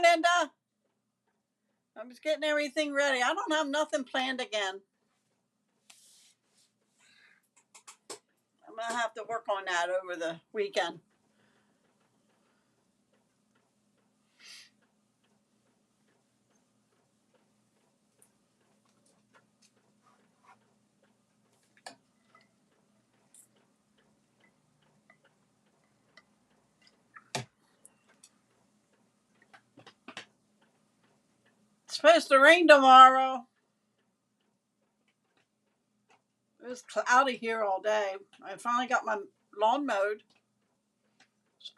Linda. I'm just getting everything ready. I don't have nothing planned again. I'm going to have to work on that over the weekend. It's supposed to rain tomorrow. It was cloudy here all day. I finally got my lawn mowed.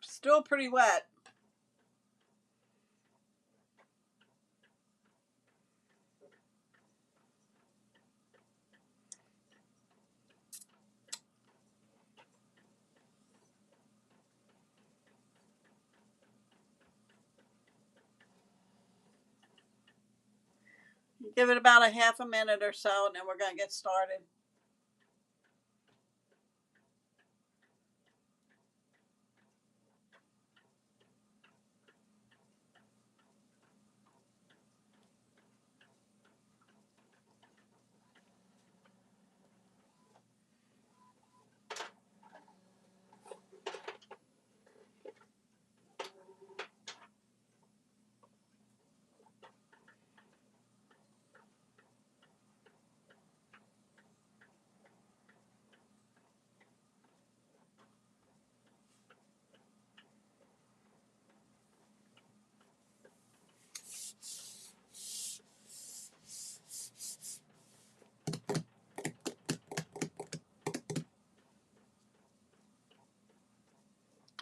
Still pretty wet. Give it about a half a minute or so, and then we're going to get started.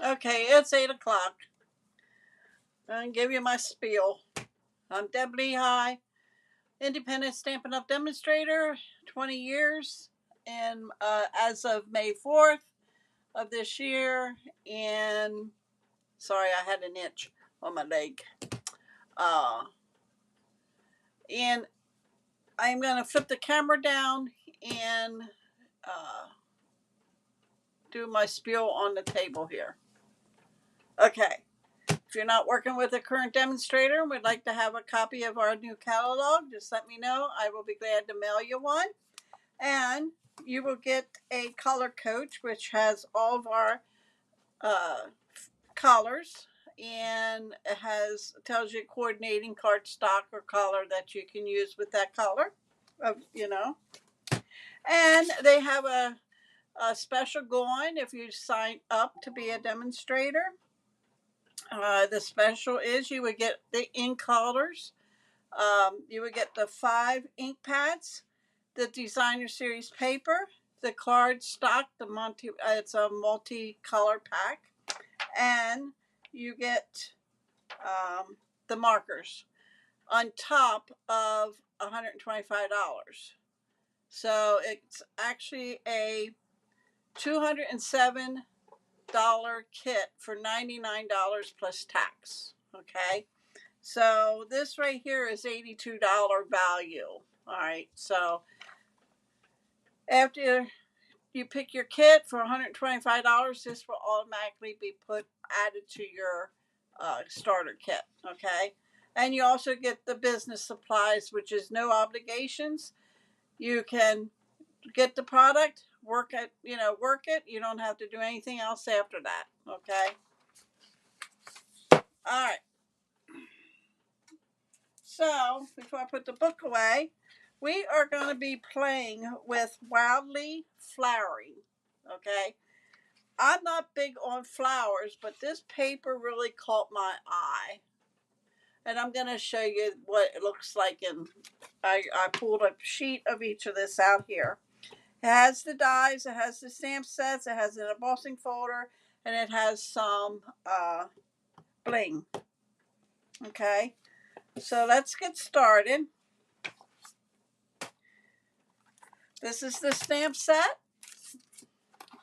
Okay, it's 8 o'clock. I'll give you my spiel. I'm Deb Lehigh, independent Stampin' Up! Demonstrator, 20 years, and as of May 4th of this year, and sorry, I had an itch on my leg. And I'm going to flip the camera down and do my spiel on the table here. Okay. If you're not working with a current demonstrator and would like to have a copy of our new catalog, just let me know. I will be glad to mail you one. And you will get a color coach, which has all of our colors, and it tells you coordinating cardstock or color that you can use with that color, And they have a special going if you sign up to be a demonstrator. The special is you would get the ink colors. You would get the 5 ink pads, the designer series paper, the card stock, it's a multi-color pack, and you get the markers on top of $125. So it's actually a $207 kit for $99 plus tax. Okay, so this right here is $82 value. All right, so after you pick your kit for $125, this will automatically be added to your starter kit. Okay, and you also get the business supplies, which is no obligations. You can get the product, work it. You don't have to do anything else after that. Okay. All right. So before I put the book away, we are going to be playing with Wildly Flowering. Okay. I'm not big on flowers, but this paper really caught my eye. And I'm going to show you what it looks like. And I pulled a sheet of each of this out here. It has the dies, it has the stamp sets, it has an embossing folder, and it has some bling. Okay, so let's get started. This is the stamp set,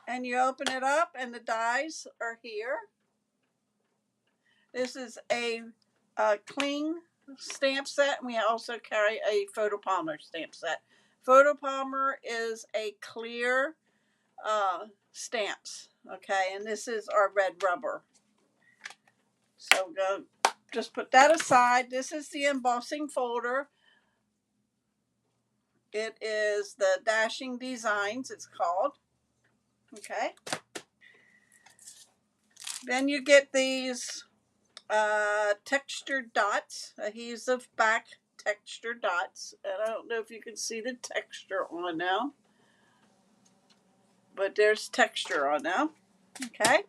and you open it up, and the dies are here. This is a cling stamp set, and we also carry a Photopalmer stamp set. Photopalmer is a clear stamps, okay, and this is our red rubber. So go just put that aside. This is the embossing folder. It is the Dashing Designs, it's called. Okay. Then you get these textured dots, adhesive back texture dots. And I don't know if you can see the texture on now, but there's texture on now. Okay.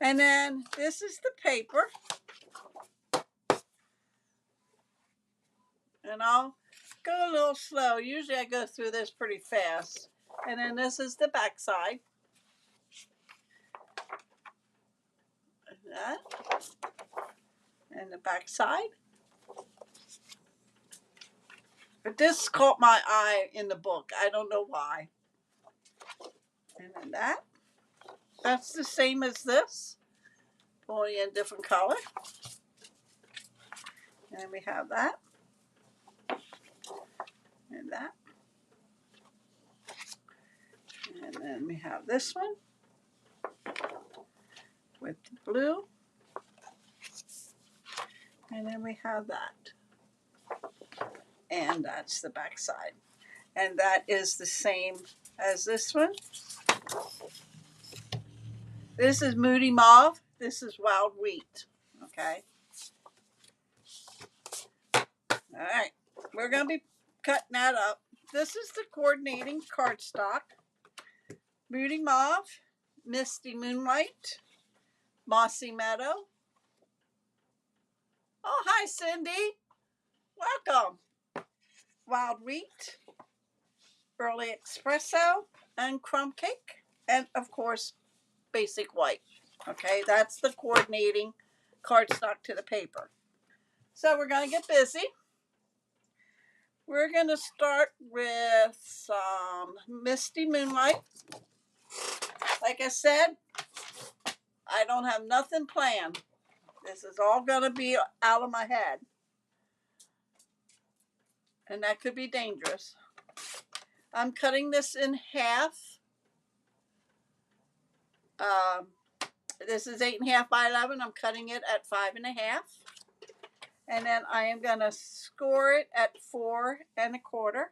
And then this is the paper. And I'll go a little slow. Usually I go through this pretty fast. And then this is the back side. That. And the back side. But this caught my eye in the book. I don't know why. And then that. That's the same as this, only in a different color. And we have that. And that. And then we have this one with the blue. And then we have that. And that's the back side. And that is the same as this one. This is Moody Mauve. This is Wild Wheat. Okay. All right. We're going to be cutting that up. This is the coordinating cardstock. Moody Mauve, Misty Moonlight, Mossy Meadow. Oh, hi, Cindy. Welcome. Wild Wheat, Early Espresso, and Crumb Cake. And, of course, Basic White. Okay, that's the coordinating cardstock to the paper. So we're going to get busy. We're going to start with some Misty Moonlight. Like I said, I don't have nothing planned. This is all going to be out of my head. And that could be dangerous. I'm cutting this in half. This is 8.5 by 11. I'm cutting it at 5.5. And then I am going to score it at 4.25.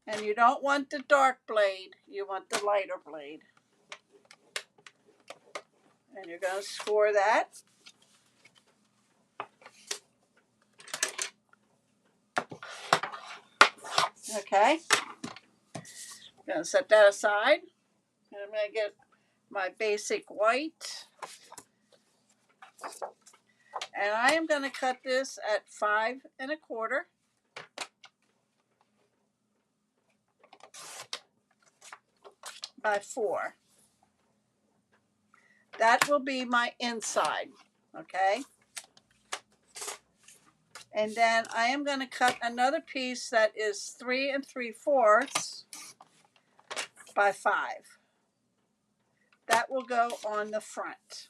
And you don't want the dark blade. You want the lighter blade. And you're going to score that. Okay. I'm going to set that aside. And I'm going to get my basic white. And I am going to cut this at 5.25 by 4. That will be my inside. Okay. And then I am going to cut another piece that is 3 3/4 by 5. That will go on the front.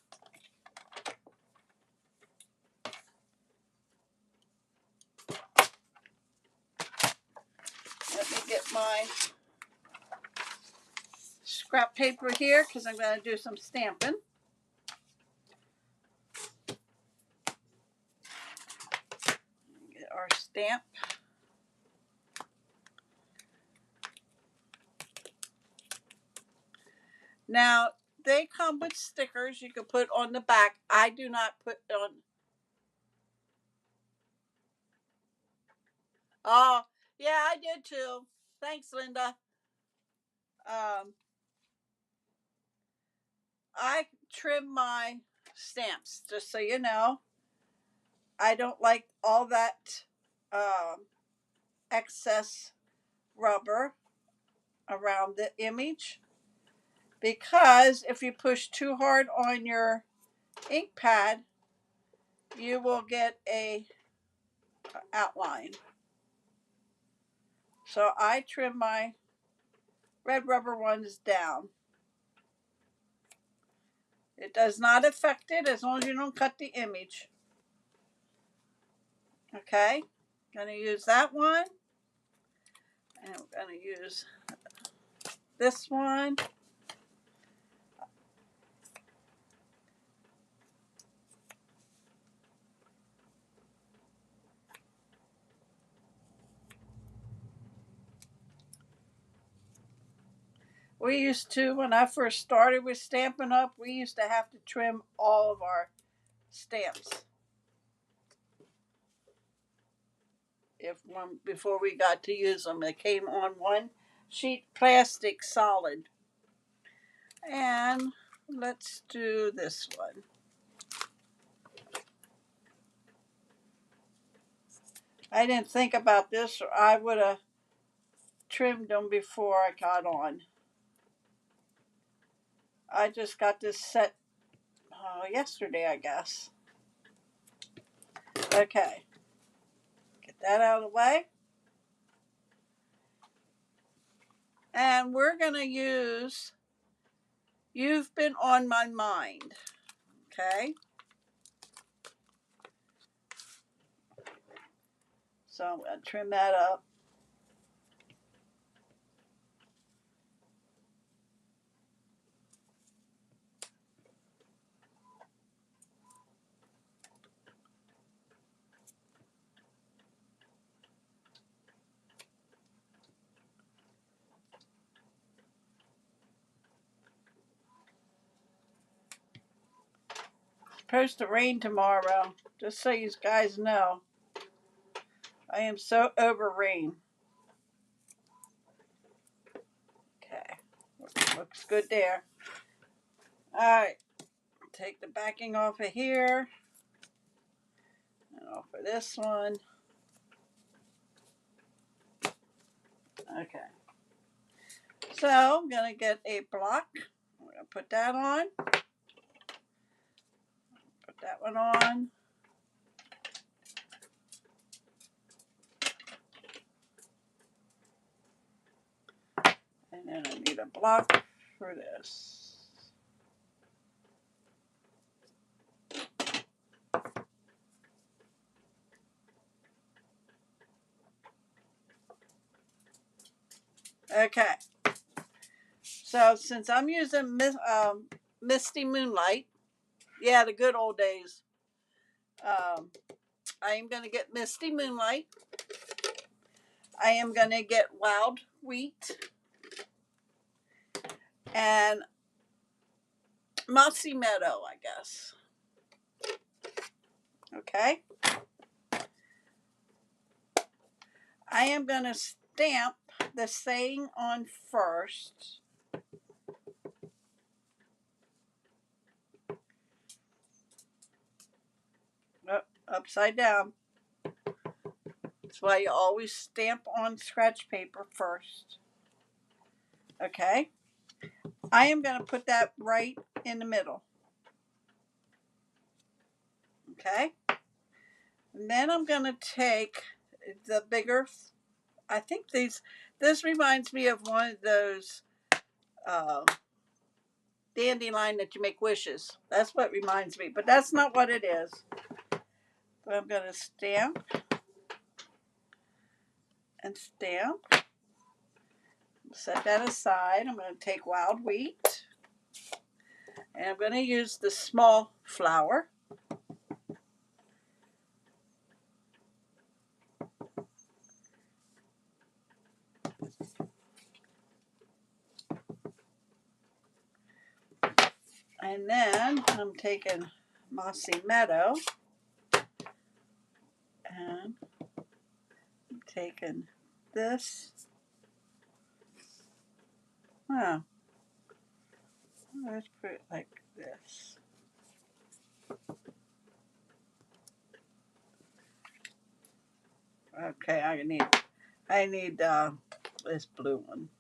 Let me get my scrap paper here because I'm going to do some stamping. Get our stamp. Now, they come with stickers you can put on the back. I do not put on. Oh, yeah, I did too. Thanks, Linda. I trim my stamps, just so you know. I don't like all that excess rubber around the image, because if you push too hard on your ink pad, you will get a outline. So I trim my red rubber ones down. It does not affect it as long as you don't cut the image. Okay, I'm going to use that one. And I'm going to use this one. We used to, when I first started with Stampin' Up, we used to have to trim all of our stamps if one before we got to use them. It came on one sheet plastic solid. And let's do this one. I didn't think about this, or I would have trimmed them before I got on. I just got this set yesterday, I guess. Okay, get that out of the way. And we're going to use You've Been on My Mind. Okay. So I'm going to trim that up. Supposed to rain tomorrow, just so you guys know. I am so over rain. Okay, looks good there. All right, take the backing off of here and off of this one. Okay, so I'm gonna get a block. I'm gonna put that on. Put that one on. And then I need a block for this. Okay. So since I'm using Misty Moonlight, yeah, the good old days, I am going to get Misty Moonlight. I am going to get Wild Wheat and Mossy Meadow, I guess. Okay. I am going to stamp the saying on first. Oh, upside down. That's why you always stamp on scratch paper first. Okay. I am going to put that right in the middle. Okay. And then I'm going to take the bigger, I think this reminds me of one of those dandelion that you make wishes. That's what reminds me, but that's not what it is. But I'm going to stamp and stamp. Set that aside. I'm going to take Wild Wheat. And I'm going to use the small flower. And then I'm taking Mossy Meadow. And I'm taking this. Oh, let's put it like this. Okay, I need this blue one.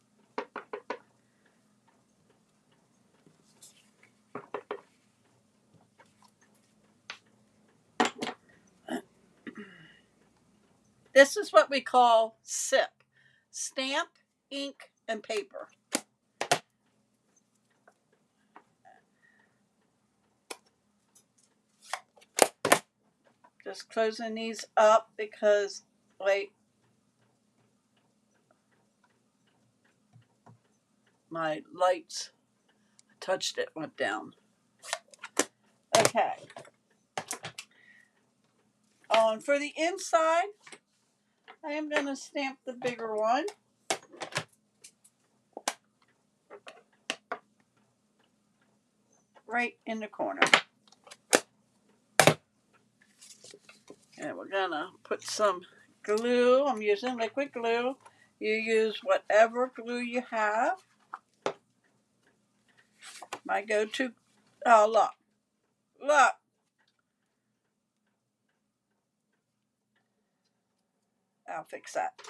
This is what we call SIP. Stamp, ink, and paper. Just closing these up because, wait, my lights touched it, went down. Okay. Oh, and for the inside, I am going to stamp the bigger one. right in the corner. And we're gonna put some glue. I'm using liquid glue. You use whatever glue you have. My go-to, oh look. I'll fix that.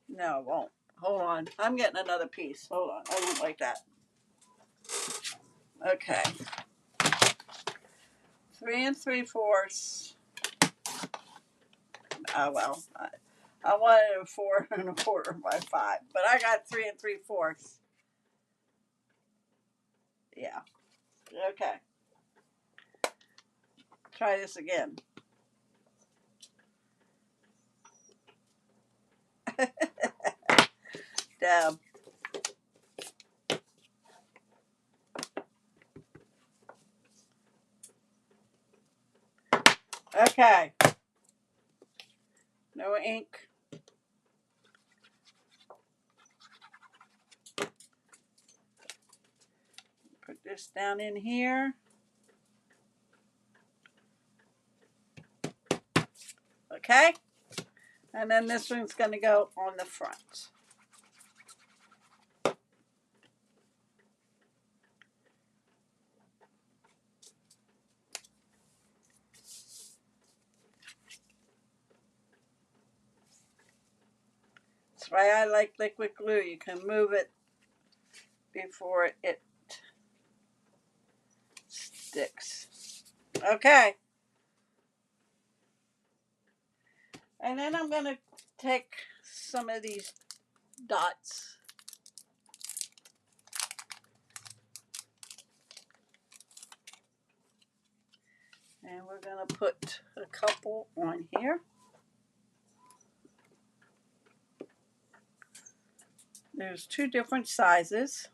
No, it won't. Hold on. I'm getting another piece. Hold on. I don't like that. Okay. 3 3/4. Oh well. I wanted a 4 1/4 by 5, but I got 3 3/4. Yeah. Okay. Try this again. Deb. Okay. No ink. Put this down in here. Okay. And then this one's going to go on the front. That's why I like liquid glue. You can move it before it sticks. Okay. And then I'm going to take some of these dots. And we're going to put a couple on here. There's 2 different sizes.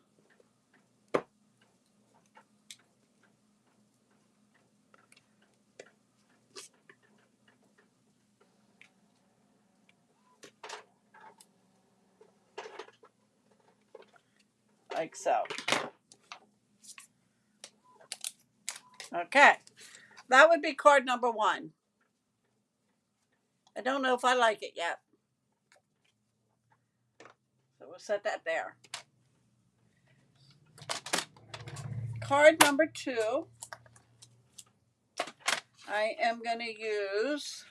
Like so. Okay. That would be card number 1. I don't know if I like it yet. So we'll set that there. Card number 2. I am going to use,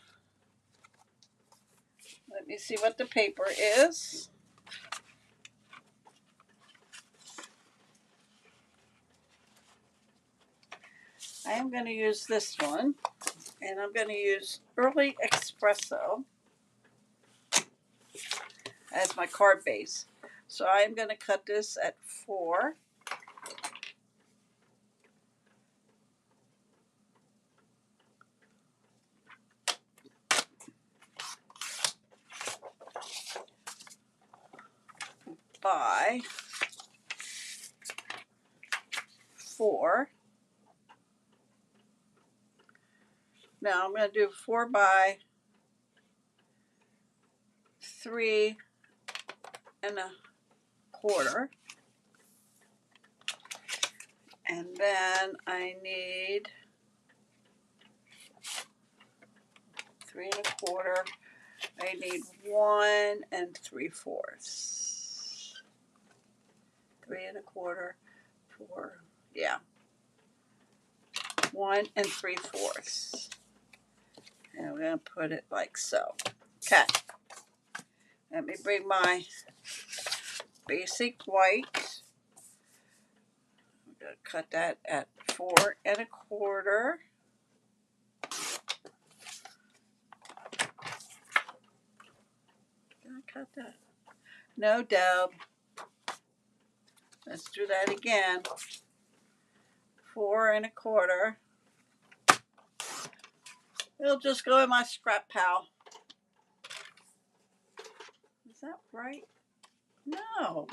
let me see what the paper is. I am going to use this one, and I'm going to use Early Espresso as my card base. So I'm going to cut this at 4. By 4. Now I'm going to do 4 by 3 1/4. And then I need 3 1/4. I need 1 3/4. 3 1/4, 4. Yeah. 1 3/4. And we're going to put it like so. Okay. Let me bring my basic white. I'm going to cut that at 4 1/4. Did I cut that? No, Deb. Let's do that again. 4 1/4. It'll just go in my scrap pile. Is that right? No.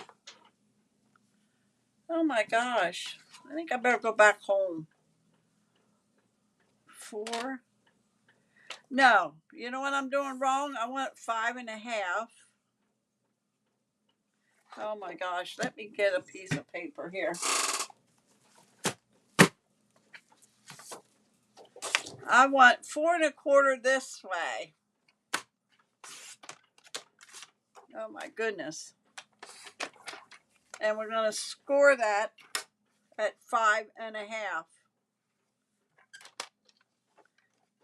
Oh my gosh. I think I better go back home. 4. No. You know what I'm doing wrong? I want 5 1/2. Oh my gosh. Let me get a piece of paper here. I want 4 1/4 this way. Oh my goodness. And we're going to score that at 5 1/2.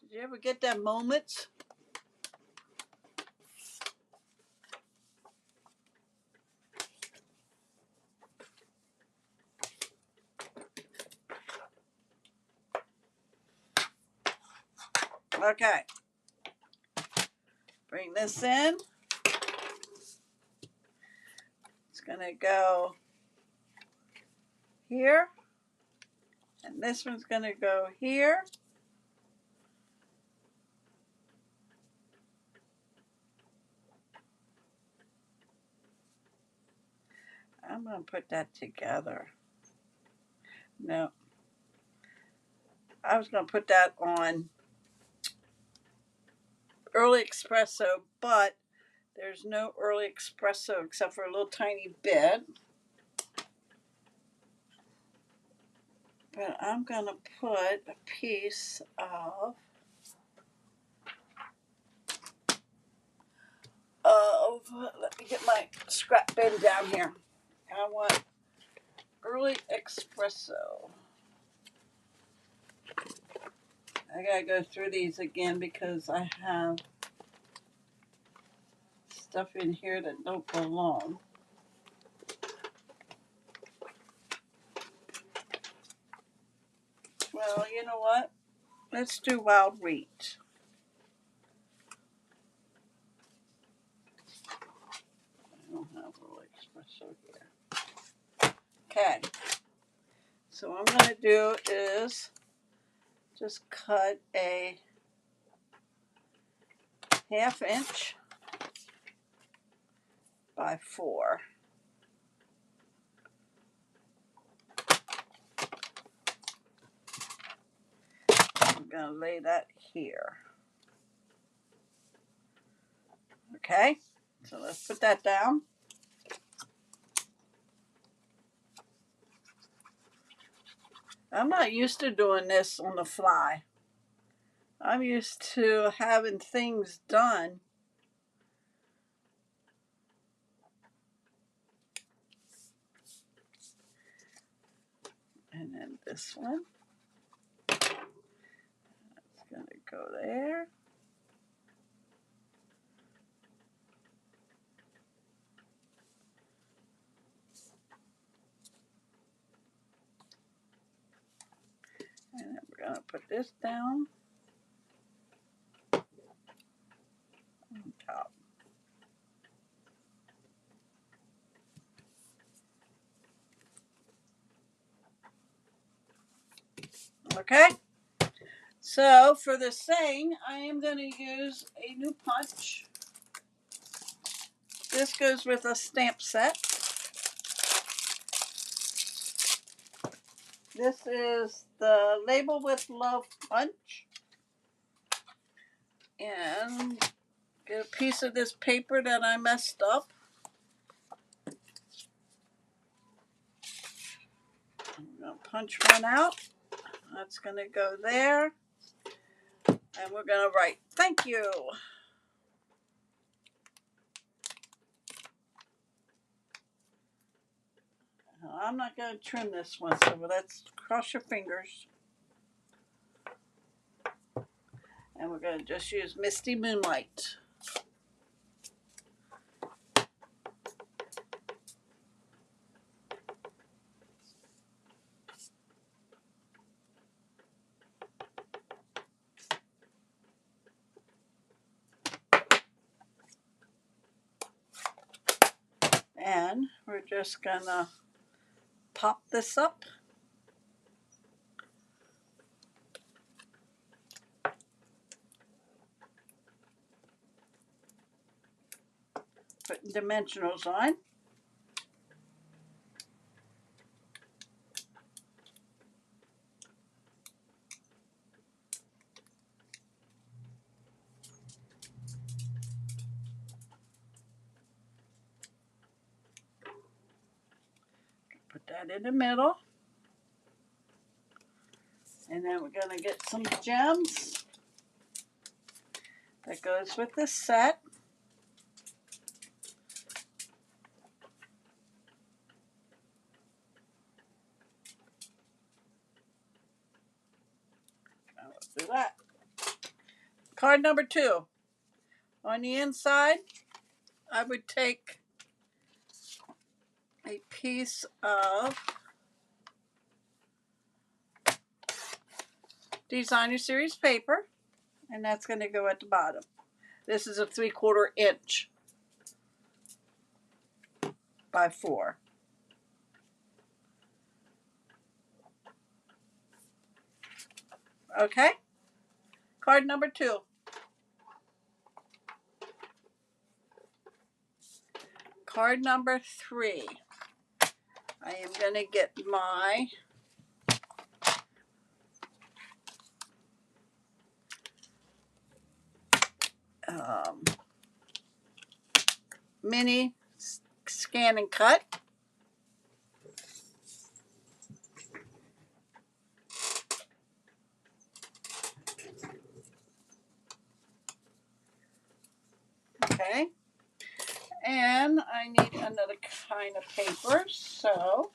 Did you ever get that moment? Okay. Bring this in. It's going to go here. And this one's going to go here. I'm going to put that together. No. I was going to put that on early espresso, but there's no early espresso except for a little tiny bit. But I'm going to put a piece of let me get my scrap bin down here. I want early espresso. I gotta go through these again because I have stuff in here that don't belong. Well, you know what? Let's do wild wheat. I don't have early espresso here. Okay. So what I'm going to do is just cut a 1/2 inch by 4. I'm going to lay that here. Okay, so let's put that down. I'm not used to doing this on the fly. I'm used to having things done. And then this one. It's going to go there. And then we're going to put this down on top. Okay, so for the saying, I am going to use a new punch. This goes with a stamp set. This is the Label with Love punch. And get a piece of this paper that I messed up. I'm going to punch one out. That's going to go there. And we're going to write, thank you. I'm not going to trim this one, so let's cross your fingers. And we're going to just use Misty Moonlight. And we're just going to pop this up. Putting dimensionals on. Put that in the middle. And then we're going to get some gems that goes with this set. Let's do that. Card number 2. On the inside, I would take a piece of Designer Series paper, and that's going to go at the bottom. This is a 3/4 inch by 4. Okay, card number 2. Card number 3. I am going to get my mini scan and cut. Okay, and I need another kind of paper, so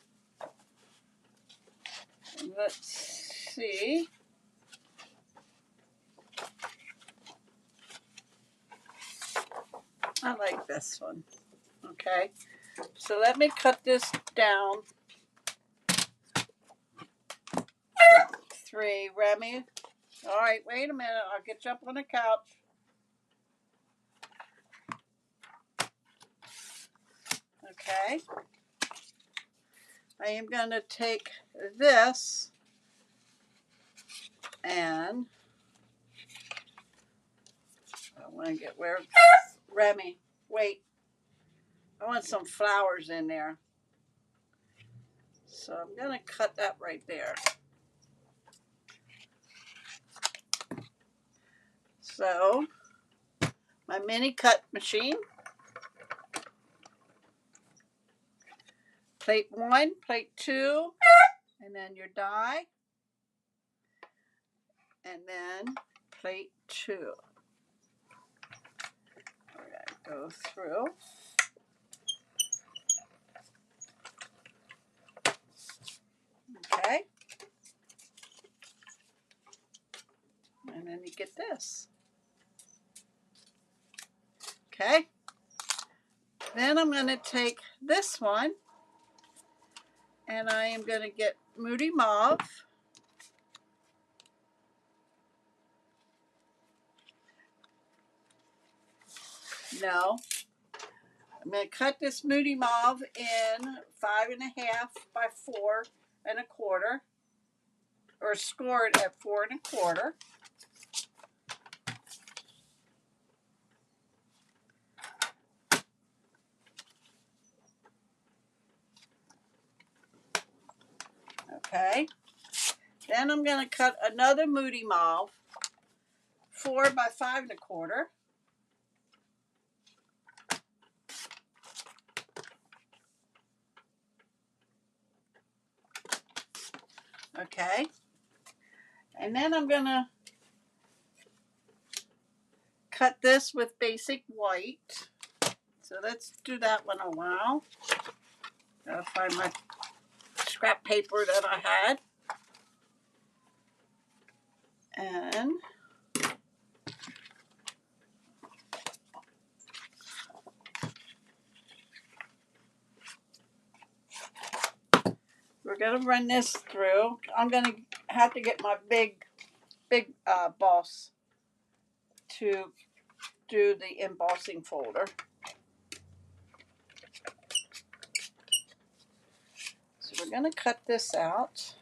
let's see. I like this one. Okay, so let me cut this down. 3, Remy. All right, wait a minute. I'll get you up on the couch. Okay. I am going to take this and I want to get where Remy, wait. I want some flowers in there. So I'm going to cut that right there. So my mini cut machine. Plate 1, plate 2, and then your die. And then plate 2. We're going to go through. Okay. And then you get this. Okay. Then I'm going to take this one and I am going to get Moody Mauve. No. I'm going to cut this Moody Mauve in 5.5 by 4.25, or score it at 4.25. Okay. Then I'm going to cut another Moody Mauve, 4 by 5.25. Okay. And then I'm going to cut this with basic white. So let's do that one a while. Gotta find my scrap paper that I had. And we're going to run this through. I'm going to have to get my big boss to do the embossing folder. So we're going to cut this out.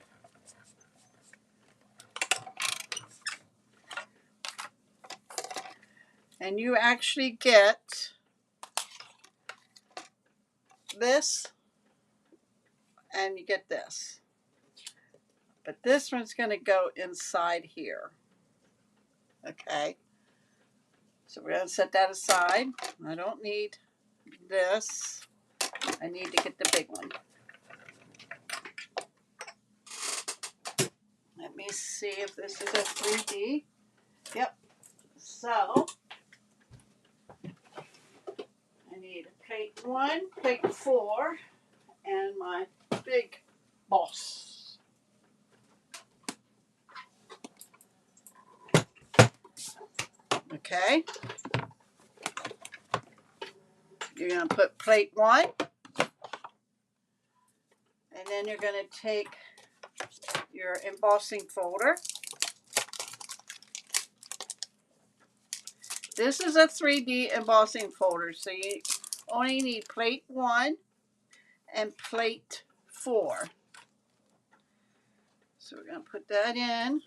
And you actually get this and you get this. But this one's going to go inside here. Okay. So we're going to set that aside. I don't need this. I need to get the big one. Let me see if this is a 3D. Yep. So I need a plate 1, plate 4, and my big boss. Okay. You're going to put plate 1, and then you're going to take your embossing folder. This is a 3D embossing folder, so you only need plate 1 and plate 4. So we're going to put that in.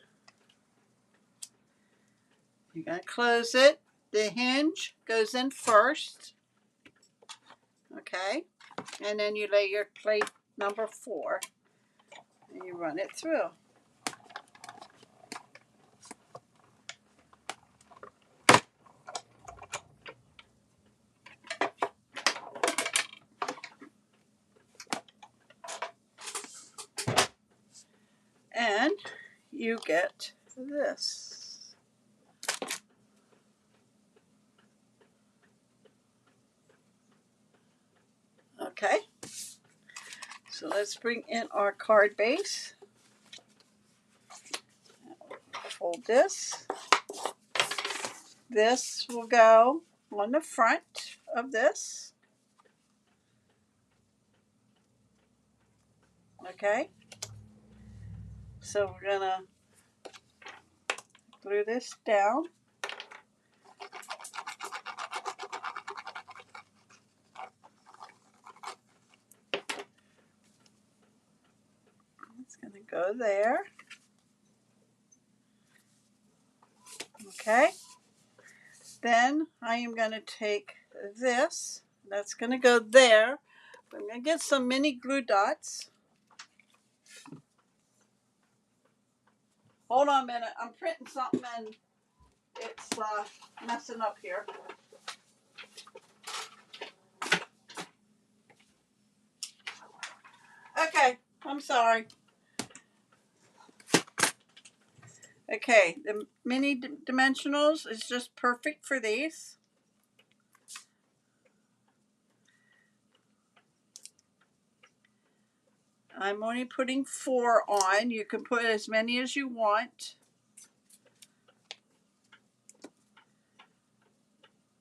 You're going to close it. The hinge goes in first. Okay. And then you lay your plate number 4 and you run it through. And you get this. Okay. So let's bring in our card base. Fold this. This will go on the front of this. Okay. So we're going to glue this down. It's going to go there. Okay. Then I am going to take this. That's going to go there. I'm going to get some mini glue dots. Hold on a minute. I'm printing something and it's messing up here. Okay. I'm sorry. Okay. The mini dimensionals is just perfect for these. I'm only putting 4 on. You can put as many as you want.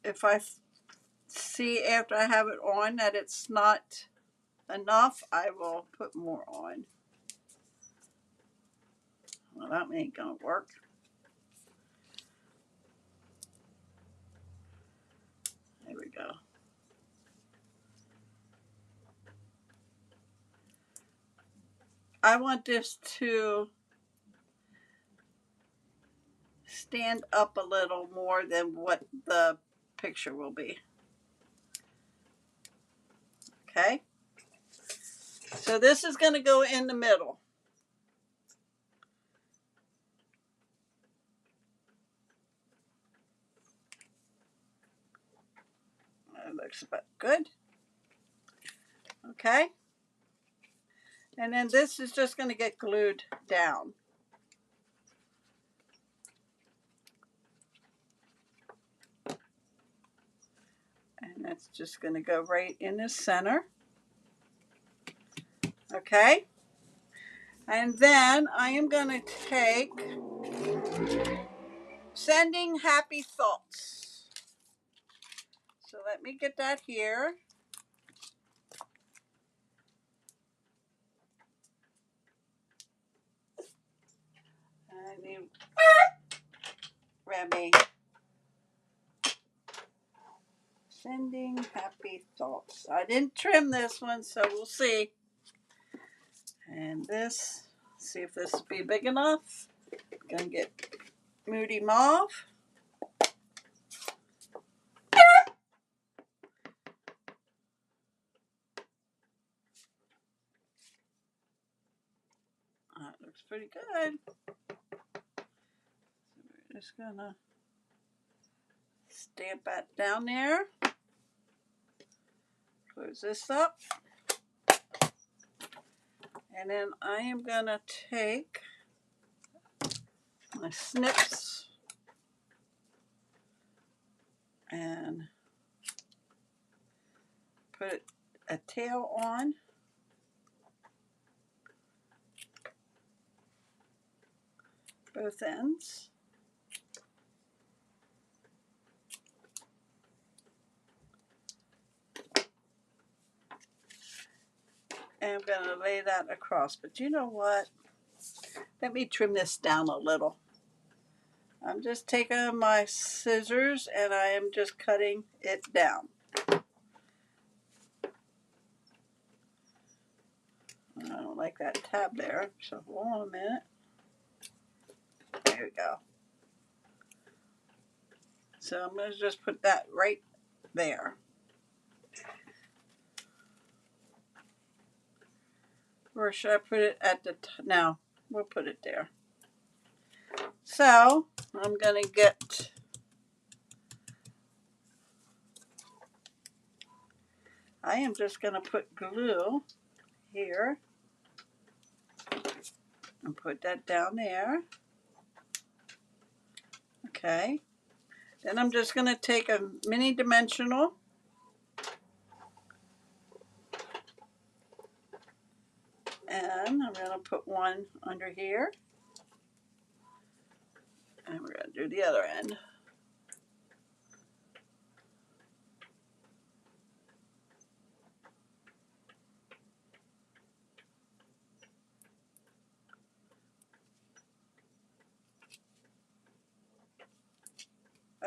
If I see after I have it on that it's not enough, I will put more on. Well, that ain't gonna work. There we go. I want this to stand up a little more than what the picture will be. Okay. So this is going to go in the middle. That looks about good. Okay. And then this is just going to get glued down. And that's just going to go right in the center. Okay. And then I am going to take Sending Happy Thoughts. So let me get that here. I need Remy. Sending Happy Thoughts. I didn't trim this one, so we'll see. And this, see if this will be big enough. Gonna get Moody Mauve. That looks pretty good. We're just gonna stamp that down there. Close this up. And then I am gonna take my snips and put a tail on. Both ends. And I'm going to lay that across. But you know what? Let me trim this down a little. I'm just taking my scissors and I am just cutting it down. I don't like that tab there, so hold on a minute. There we go. So I'm going to just put that right there. Or should I put it at the no, we'll put it there. So I'm going to get I am just going to put glue here and put that down there. Okay. Then I'm just going to take a mini dimensional and I'm going to put one under here. And we're going to do the other end.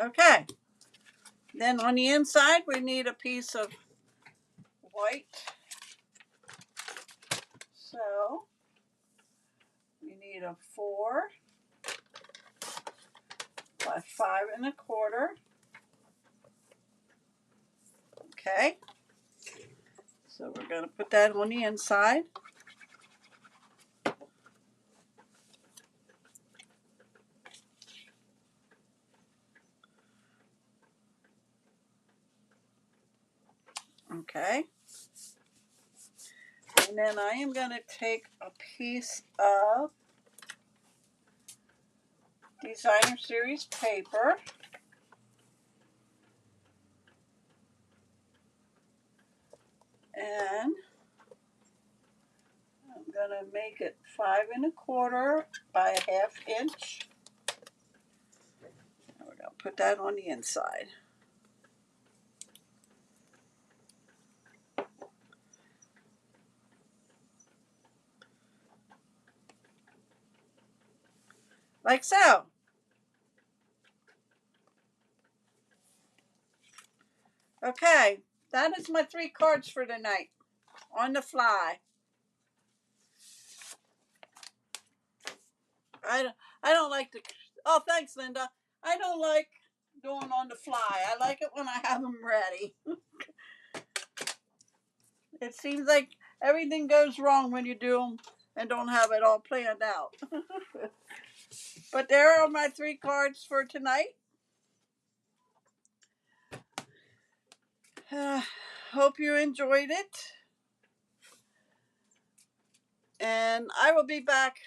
Okay. Then on the inside, we need a piece of white. So we need a 4 by 5 1/4. Okay. So we're going to put that on the inside. Okay. And then I am going to take a piece of Designer Series paper. And I'm going to make it 5 1/4 by a 1/2 inch. And we're going to put that on the inside. Like so. Okay, that is my 3 cards for tonight. On the fly. I don't like to. Oh, thanks, Linda. I don't like doing on the fly. I like it when I have them ready. It seems like everything goes wrong when you do them and don't have it all planned out. But there are my 3 cards for tonight. Hope you enjoyed it. And I will be back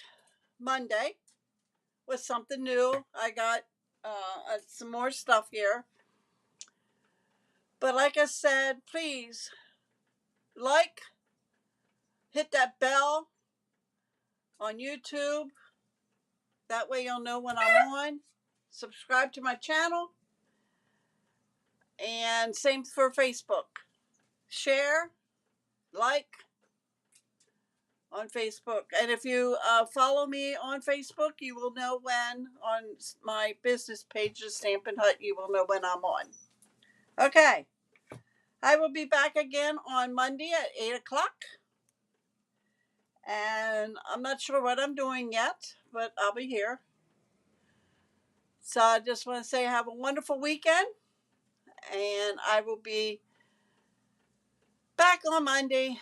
Monday with something new. I got some more stuff here. But like I said, please hit that bell on YouTube. That way you'll know when I'm on. Subscribe to my channel. And same for Facebook. Share, like on Facebook. And if you follow me on Facebook, you will know when on my business page, the Stampin' Hut, you will know when I'm on. Okay. I will be back again on Monday at 8 o'clock. And I'm not sure what I'm doing yet, but I'll be here. So I just want to say have a wonderful weekend. And I will be back on Monday